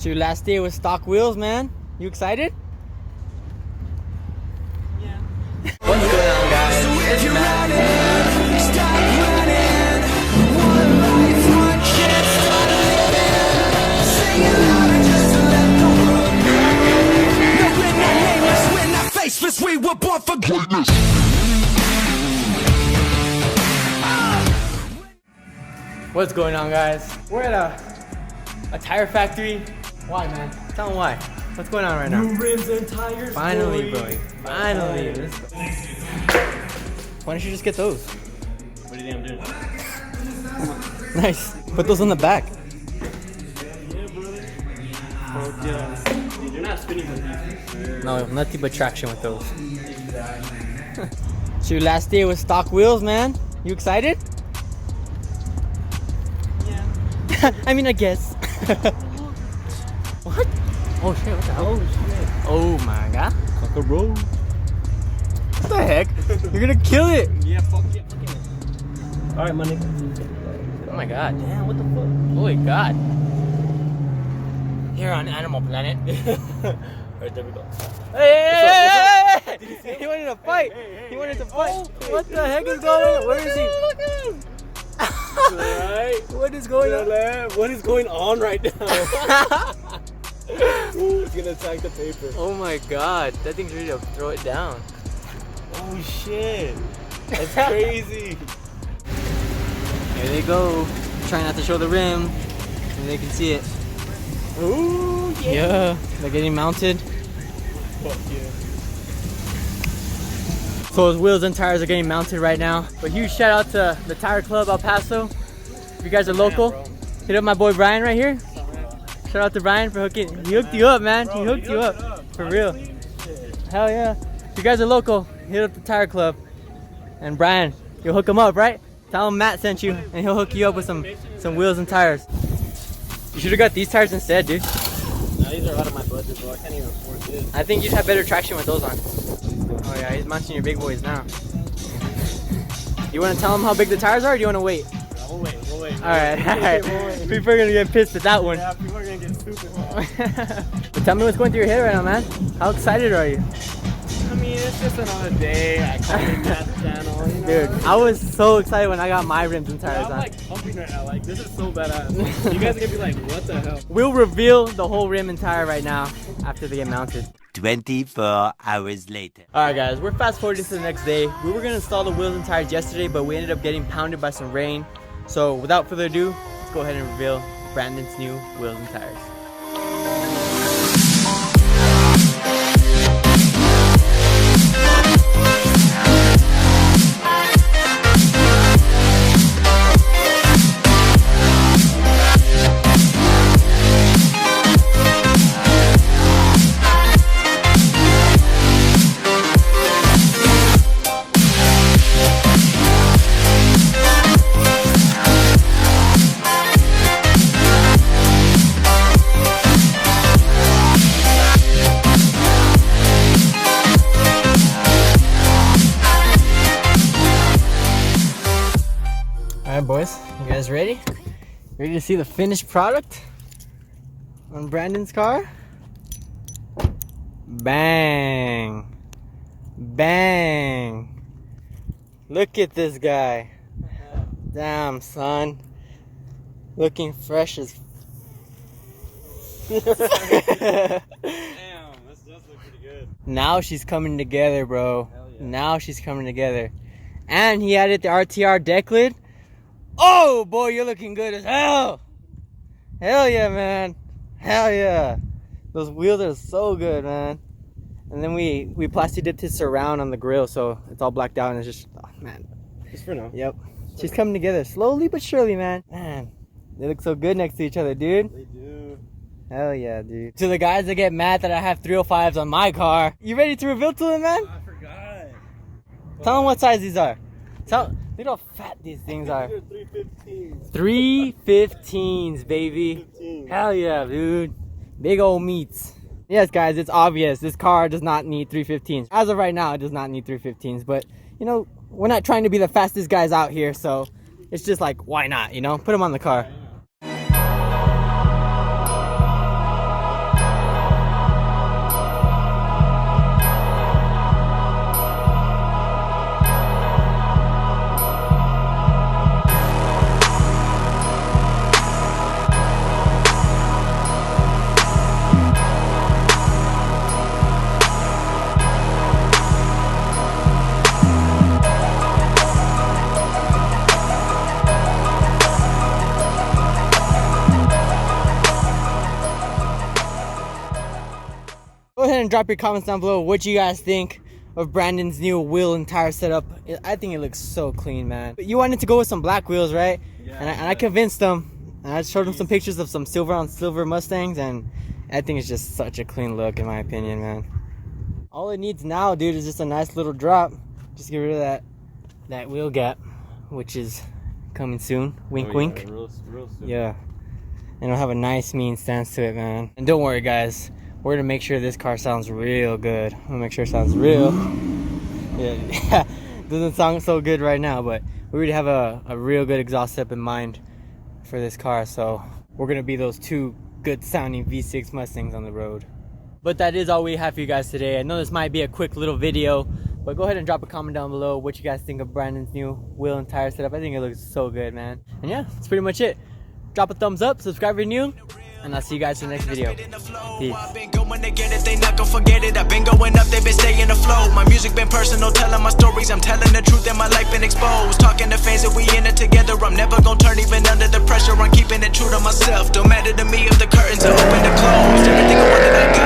It's your last day with stock wheels, man. You excited? Yeah. What's going on, guys? So if you're running, stop running. One life, one chance, start living. Sing it louder just to let the world know. No, we're not nameless, we're not faceless. We were born for greatness. What's going on, guys? We're at a tire factory. Why, man? Tell them why. What's going on right now? New rims and tires. Finally, bro. Finally. Why don't you just get those? What do you think I'm doing? Nice. Put those on the back. Yeah, brother. Oh, yeah. Dude, you're not spinning with these. No, nothing but traction with those. It's your last day with stock wheels, man. You excited? Yeah. I mean, I guess. What? Oh shit, what the hell? Oh, shit. Oh my god. Cock-a-roll. What the heck? You're gonna kill it. Yeah, fuck yeah. Alright, my nigga. Oh my god. Damn, what the fuck? Holy god. Here on Animal Planet. Alright, there we go. Hey! He wanted to fight. Hey, He wanted to hey. fight. Oh, What the heck is going on? Where is he? Alright. What is going on? What is going on right now? Ooh, it's gonna attack the paper. Oh my god. That thing's ready to throw it down. Oh shit. That's crazy. Here they go. Trying not to show the rim. So they can see it. Ooh, yeah. Yeah. They're getting mounted. Fuck yeah. So his wheels and tires are getting mounted right now. But huge shout out to the Tire Club El Paso. If you guys are local, hit up my boy Brian right here. Shout out to Brian for hooking. He hooked you up, man. He hooked you up. For real. Hell yeah. If you guys are local, hit up the Tire Club. And Brian, you'll hook him up, right? Tell him Matt sent you and he'll hook you up with some wheels and tires. You should have got these tires instead, dude. Now these are out of my budget, bro. I can't even afford this. I think you'd have better traction with those on. Oh yeah, he's mounting your big boys now. You want to tell him how big the tires are, or do you want to wait? We'll wait. Alright. People are going to get pissed at that one. Yeah, people are gonna get stupid. But tell me what's going through your head right now, man. How excited are you? I mean, it's just another day. I called in that channel, you know? Dude, I was so excited when I got my rims and tires I'm on. like pumping right now. Like, this is so badass. You guys are gonna be like, what the hell? We'll reveal the whole rim and tire right now after they get mounted. 24 hours later. Alright guys, we're fast forwarding to the next day. We were going to install the wheels and tires yesterday, but we ended up getting pounded by some rain. So without further ado, let's go ahead and reveal Brandon's new wheels and tires. Alright boys, you guys ready? Ready to see the finished product on Brandon's car? Bang! Bang! Look at this guy. Damn, son. Looking fresh as Damn, this does look pretty good. Now she's coming together, bro. Hell yeah. Now she's coming together. And he added the RTR deck lid. Oh boy, you're looking good as hell. Hell yeah, man. Hell yeah. Those wheels are so good, man. And then we plastic dipped his surround on the grill, so it's all blacked out and it's just, oh man. Just for now. Yep. She's coming together slowly but surely, man. Man, they look so good next to each other, dude. They do. Hell yeah, dude. To the guys that get mad that I have 305s on my car, you ready to reveal to them, man? I forgot. Tell them what size these are. Look how fat these things are. 315s. 315s, baby. 15. Hell yeah, dude. Big old meats. Yes, guys, it's obvious. This car does not need 315s. As of right now, it does not need 315s. But, you know, we're not trying to be the fastest guys out here. So, it's just like, why not, you know? Put them on the car. Go ahead and drop your comments down below what you guys think of Brandon's new wheel and tire setup. I think it looks so clean, man. But you wanted to go with some black wheels, right? Yeah. And I convinced him. And I showed him some pictures of some silver on silver Mustangs, and I think it's just such a clean look in my opinion, man. All it needs now, dude, is just a nice little drop. Just get rid of that wheel gap, which is coming soon. Wink, wink. Real soon. Yeah. And it'll have a nice mean stance to it, man. And don't worry, guys. We're gonna make sure this car sounds real good. I'm gonna make sure it sounds real. Yeah, doesn't sound so good right now, but we already have a real good exhaust setup in mind for this car. So we're gonna be those two good sounding V6 Mustangs on the road. But that is all we have for you guys today. I know this might be a quick little video, but go ahead and drop a comment down below what you guys think of Brandon's new wheel and tire setup. I think it looks so good, man. And yeah, that's pretty much it. Drop a thumbs up, subscribe if you're new, and I'll see you guys in the next video. Peace. I've been going to get it, they not gonna forget it. I've been going up, they've been staying afloat. My music been personal, telling my stories. I'm telling the truth and my life been exposed. Talking to fans that we in it together. I'm never gonna turn even under the pressure. I'm keeping it true to myself. Don't matter to me if the curtains are open or closed. Everything I want that I got.